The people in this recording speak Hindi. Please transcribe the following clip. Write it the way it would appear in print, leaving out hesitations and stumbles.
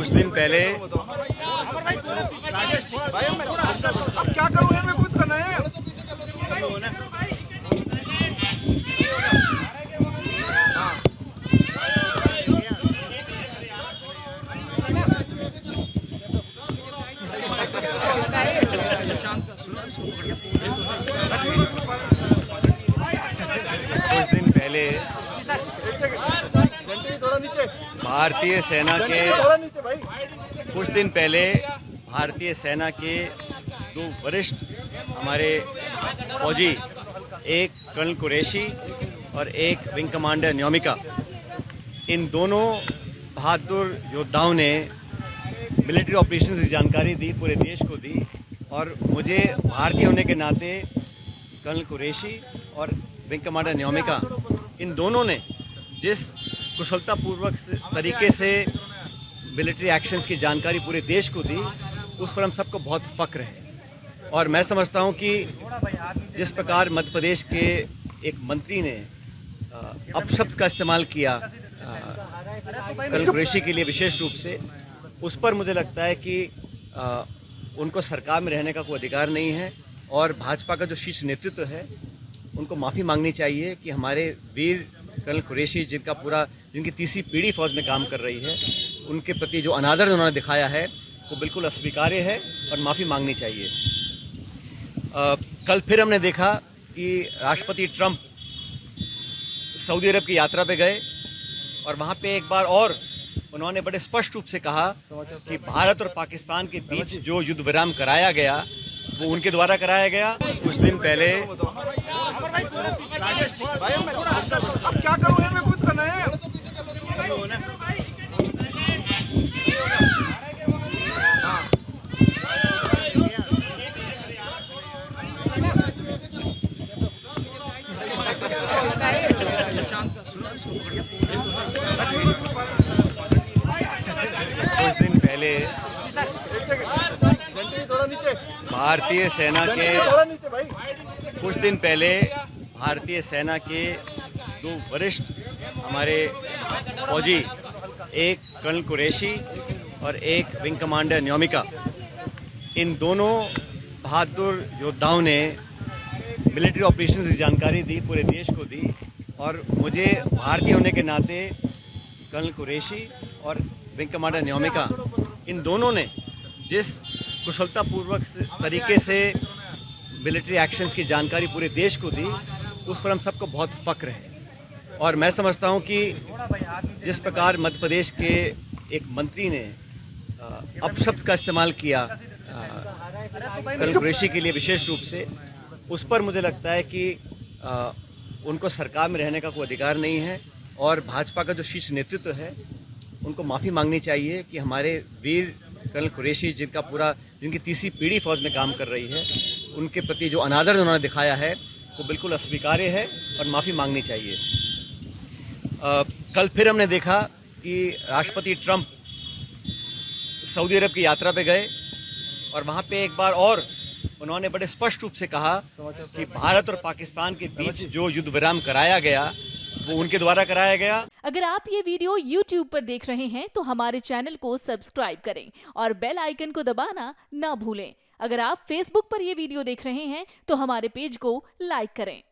कुछ दिन पहले अब क्या करूँ यार, मैं कुछ करना है यार। कुछ दिन पहले एक सेकंड, थोड़ा नीचे, भारतीय सेना के थोड़ा नीचे भाई। कुछ दिन पहले भारतीय सेना के दो वरिष्ठ हमारे फौजी, एक कर्नल कुरैशी और एक विंग कमांडर न्योमिका, इन दोनों बहादुर योद्धाओं ने मिलिट्री ऑपरेशंस की जानकारी दी, पूरे देश को दी। और मुझे भारतीय होने के नाते कर्नल कुरैशी और विंग कमांडर न्योमिका, इन दोनों ने जिस कुशलतापूर्वक तरीके से मिलिट्री एक्शंस की जानकारी पूरे देश को दी, उस पर हम सबको बहुत फक्र है। और मैं समझता हूं कि जिस प्रकार मध्य प्रदेश के एक मंत्री ने अपशब्द का इस्तेमाल किया कर्नल कुरैशी के लिए विशेष रूप से, उस पर मुझे लगता है कि उनको सरकार में रहने का कोई अधिकार नहीं है। और भाजपा का जो शीर्ष नेतृत्व है, उनको माफ़ी मांगनी चाहिए कि हमारे वीर कर्नल कुरैशी, जिनकी तीसरी पीढ़ी फौज में काम कर रही है, उनके प्रति जो अनादर उन्होंने दिखाया है वो बिल्कुल अस्वीकार्य है और माफ़ी मांगनी चाहिए। कल फिर हमने देखा कि राष्ट्रपति ट्रंप सऊदी अरब की यात्रा पे गए और वहाँ पे एक बार और उन्होंने बड़े स्पष्ट रूप से कहा कि भारत और पाकिस्तान के बीच जो युद्ध विराम कराया गया वो उनके द्वारा कराया गया। कुछ दिन पहले अब क्या करूँ यार, मैं कुछ करना है यार। कुछ दिन पहले एक सेकंड, थोड़ा नीचे, भारतीय सेना के थोड़ा नीचे भाई। कुछ दिन पहले भारतीय सेना के दो वरिष्ठ हमारे फौजी, एक कर्नल कुरैशी और एक विंग कमांडर न्योमिका, इन दोनों बहादुर योद्धाओं ने मिलिट्री ऑपरेशंस की जानकारी दी, पूरे देश को दी। और मुझे भारतीय होने के नाते कर्नल कुरैशी और विंग कमांडर न्योमिका, इन दोनों ने जिस कुशलतापूर्वक तरीके से मिलिट्री एक्शंस की जानकारी पूरे देश को दी, उस पर हम सबको बहुत फक्र है। और मैं समझता हूं कि जिस प्रकार मध्य प्रदेश के एक मंत्री ने अपशब्द का इस्तेमाल किया कर्नल कुरैशी के लिए विशेष रूप से, उस पर मुझे लगता है कि उनको सरकार में रहने का कोई अधिकार नहीं है। और भाजपा का जो शीर्ष नेतृत्व है, उनको माफ़ी मांगनी चाहिए कि हमारे वीर कर्नल कुरैशी, जिनकी तीसरी पीढ़ी फौज में काम कर रही है, उनके प्रति जो अनादर उन्होंने दिखाया है वो बिल्कुल अस्वीकार्य है और माफ़ी मांगनी चाहिए। कल फिर हमने देखा कि राष्ट्रपति ट्रंप सऊदी अरब की यात्रा पे गए और वहाँ पे एक बार और उन्होंने बड़े स्पष्ट रूप से कहा कि भारत और पाकिस्तान के बीच जो युद्ध विराम कराया गया वो उनके द्वारा कराया गया। अगर आप ये वीडियो YouTube पर देख रहे हैं तो हमारे चैनल को सब्सक्राइब करें और बेल आइकन को दबाना ना भूलें। अगर आप Facebook पर ये वीडियो देख रहे हैं तो हमारे पेज को लाइक करें।